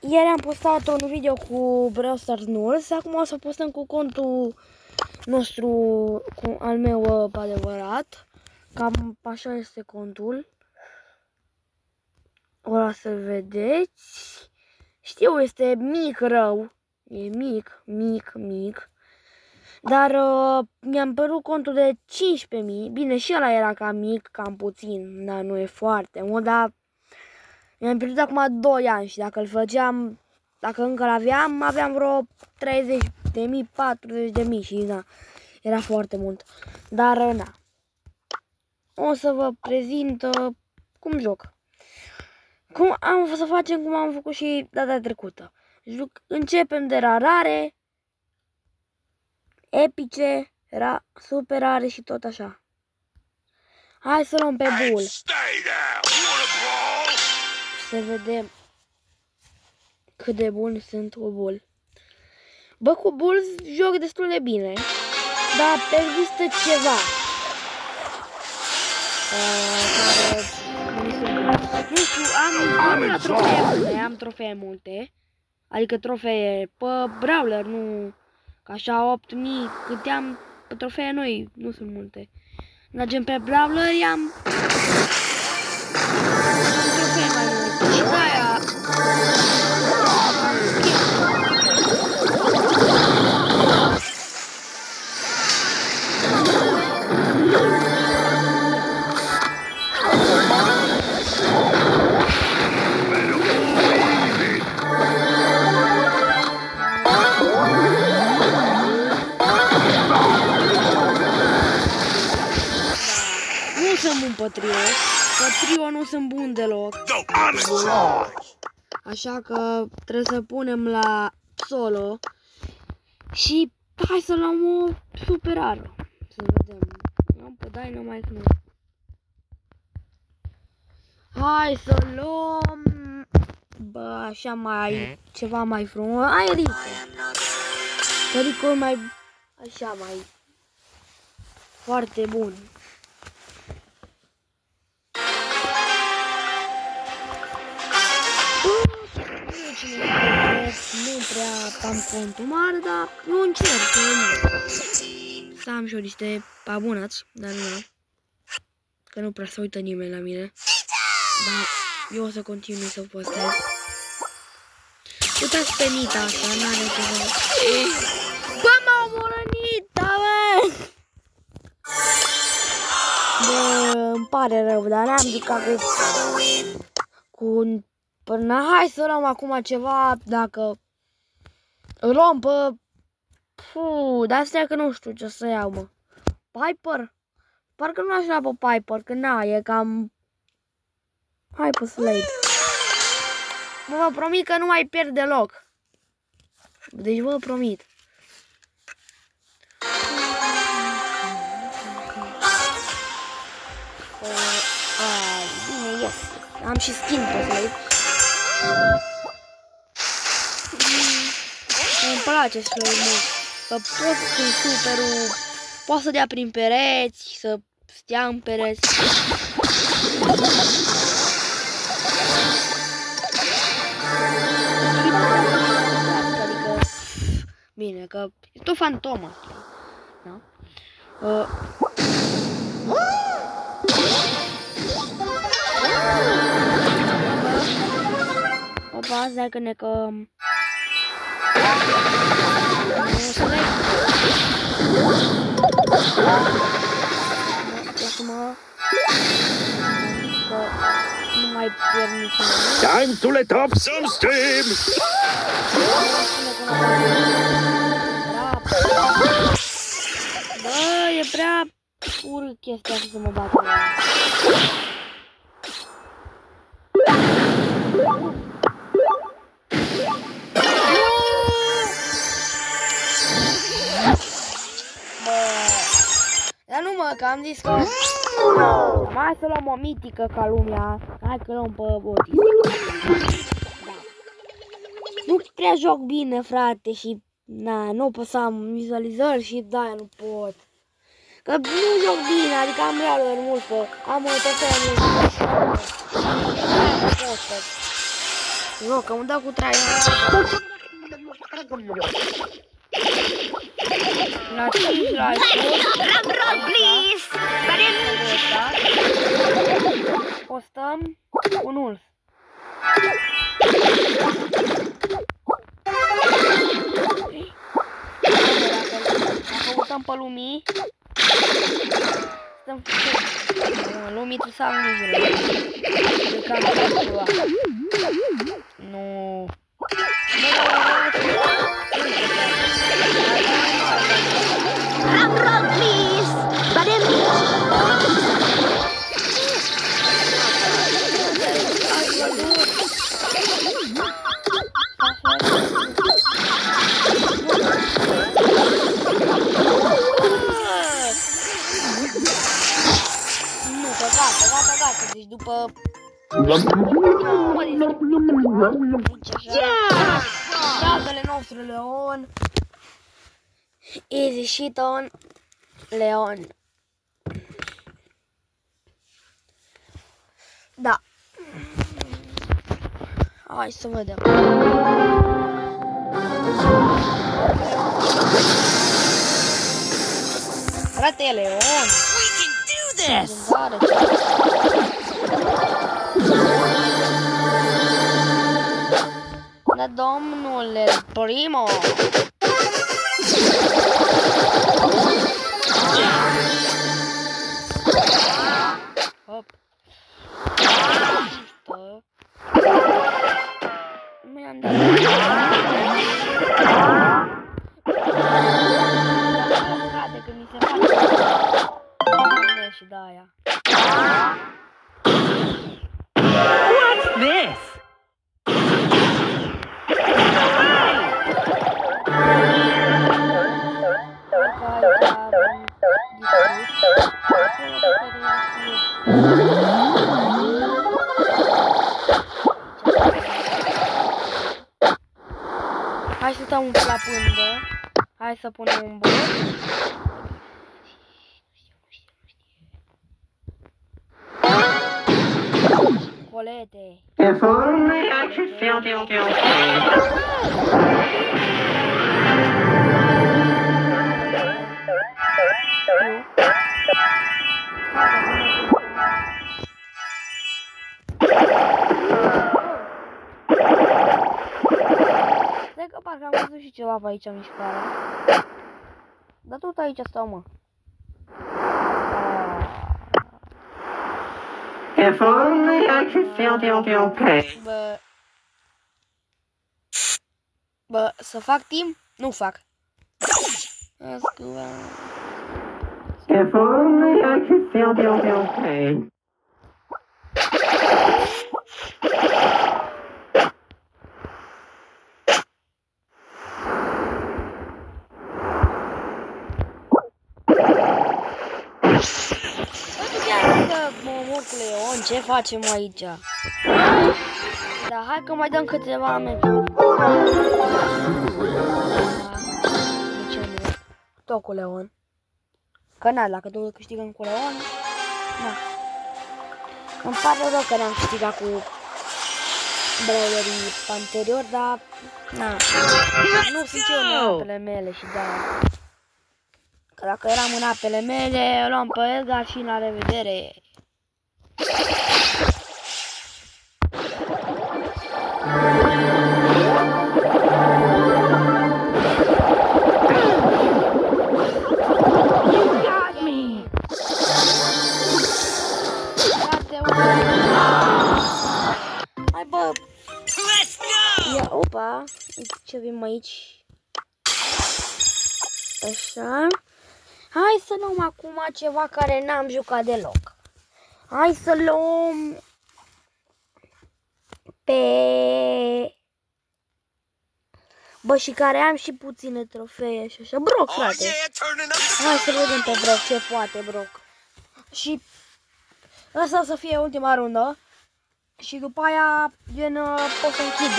Ieri am postat un video cu Brawl Stars Nulls, acum o să postăm cu contul nostru, cu al meu pe adevărat. Cam așa este contul. O să-l vedeți. Știu, este mic rău. E mic. Dar mi-am părut contul de 15.000. Bine, și ăla era cam mic, cam puțin. Dar nu e foarte mult, dar mi-am pierdut acum 2 ani și dacă îl făceam, dacă încă l-aveam, aveam vreo 30.000, 40.000 și da, era foarte mult. Dar na, o să vă prezint cum joc. Cum am să facem cum am făcut și data trecută. Începem de rare, epice, super rare și tot așa. Hai să luăm pe bull. Să vedem cât de bun sunt cu bull. Bă, cu bull joc destul de bine, dar există ceva care nu știu, am trofee multe, adică trofee pe brawler, nu ca așa 8.000 câte am pe trofee noi, nu sunt multe. Mergem pe brawler, am trofee mai multe și de-aia pe trio nu sunt bun deloc. Așa că trebuie să punem la solo. Și hai să luăm o super rară. Să vedem. Luăm pe Dynamite, nu. Hai să luăm bă, așa mai ceva mai frumos. Hai Rico. Rico mai așa mai foarte bun. Nu prea am contul mare, dar eu încerc să am și eu niște abonați, dar nu, că nu prea se uită nimeni la mine. Dar eu o să continui să postez. Uitați pe Nita asta, n-are ceva. Bă, m-a omorât Nita, bă! Bă, îmi pare rău, dar n-am jucat cu până hai să luăm acum ceva, dacă luăm pe... dar astea că nu știu ce să iau, mă. Piper? Parcă nu aș lua pe Piper, că na, e cam... Hai pe Slade. Bă, vă promit că nu mai pierd deloc. Deci vă promit. Bine, yes. Am și skin pe Slade. Îmi place Slade mult. Că pot cu superul, poate să dea prin pereți, să stea în pereți. Adică, bine, că e tot fantoma. Da? Opa, stai că ne că... Nu mai pierd niciodată. Time to let off some steam! Bă, e prea urât chestia asta să mă bată la ea. Dar nu mă, că am zis că mai să luăm o mitică ca lumea. Hai că luăm pe Otis. Da. Nu prea joc bine, frate, și na, nu pot să am vizualizări și de-aia nu pot. Că nu joc bine, adică am realuri mult, că am o trofee mult. Nu, că îmi dau cu traia. La 5 la Drumroll, please! postăm un urs. Dacă uităm pe lumii, stăm lumii trebuie să am grijă. Nu. Drumroll, please! Nu, că gata. Deci după... Tatăle nostru Leon. Easy shit on Leon. Da. Hai să vedem. Frate Leon. We can do this! Da, domnule Primo. Hop. Nu i-am dat. Frate, când mi se face. Și da aia. What's this? Hai să stăm la pândă. Hai să punem un bot. Colete. If only I could feel Cred că parcă am văzut și ceva pe aici mișcare. Dar tot aici stau, mă. If only I could feel pain. Bă, să fac timp? Nu fac. If only I could feel pain. Leon, ce facem aici? Da, hai că mai dăm câteva meciuri. De ce nu? Tot cu Leon. Că na, dacă tot câștigăm cu Leon, na. Îmi pare rău că ne-am câștigat cu brawlerii anterior, dar na. Nu sunt eu în apele mele și da. Că dacă eram în apele mele, luam pe Edgar și la revedere. Hai bă! Ia, opa! Ce avem aici? Așa. Hai să luăm acum ceva care n-am jucat deloc. Hai să luăm pe... Bă, și care am și puține trofee și așa. Brock, frate. Hai să vedem pe Brock ce poate Brock. Și asta să fie ultima rundă. Și după aia, gen, pot să închid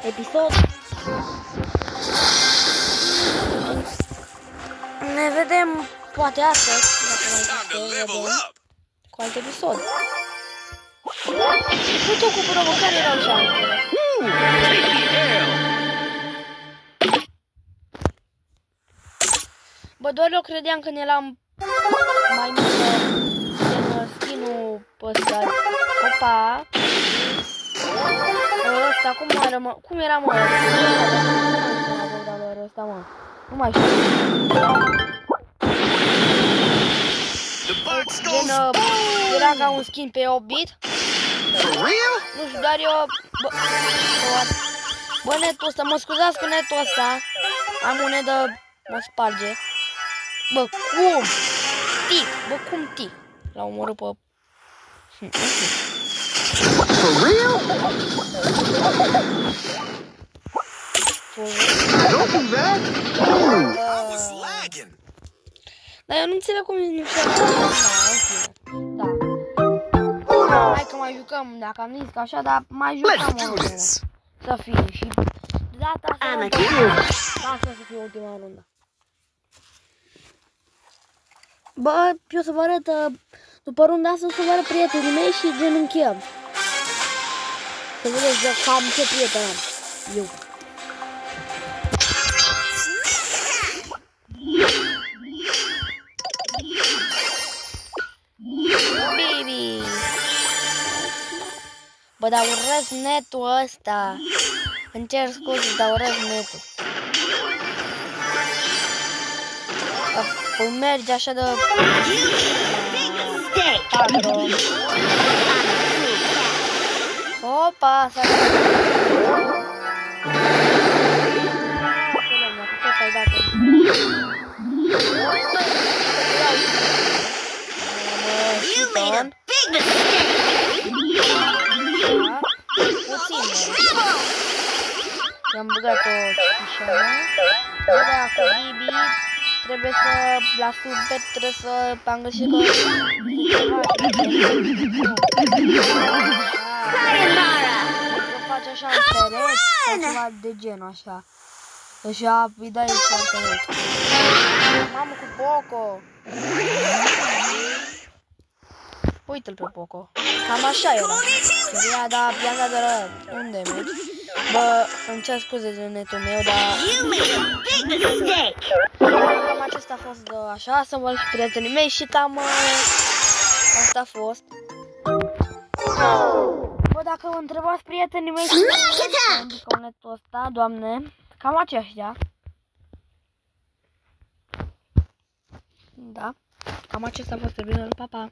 episod. Ne vedem poate astăzi, dacă mai vedem, cu alt episod. Uite cu provocare erau și altele. Take the L. Bă, doar eu credeam că ne l-am mai mult din skin-ul ăsta. Opa! Ăsta, cum era, mă? Ăsta, mă. Nu mai știu. The box Gen, goes boom. era ca un skin pe 8-bit. For real? Nu știu, dar eu... Bă, netul ăsta, mă scuzați cu netul ăsta. Am monedă, mă sparge. Bă, cum? Tic, bă, cum tic? L-a omorât pe... For real? Don't do that. I was lagging. Dar eu nu înțeleg cum nu știu. Da. Hai că mai jucăm, dacă am zis că așa, dar mai jucăm. Let's do this. Să fie și de data asta să fie ultima rundă. Bă, eu să vă arăt, după runda asta să vă arăt prietenii mei și gen încheiem. Să vedeți de cam ce prieten am. Eu. Baby. Bă, dar urăsc netul ăsta. Îmi cer scuze, dar urăsc netul. Îmi merge așa de... Patru. Opa, s-a dat. Tot ai dat. You made a big mistake. Puțin, i-am băgat-o cipișoară. Bă, da, cu Bibi trebuie să, la super, trebuie să am găsit că... Sayonara. Că faci așa în pereți sau ceva de genul așa. Așa îi dai foarte mult. Mamă, cu Poco! Uite-l pe Poco. Cam așa era. Seria, dar i-am dat de la unde mergi. Bă, îmi cer scuze de netul meu, dar... You made a big mistake. Cam acesta a fost de așa, să văd și prietenii mei și cam... asta a fost. Bă, dacă vă întrebați prietenii mei și netul ăsta, doamne, cam aceștia. Da, cam acesta a fost, bine, pa, pa.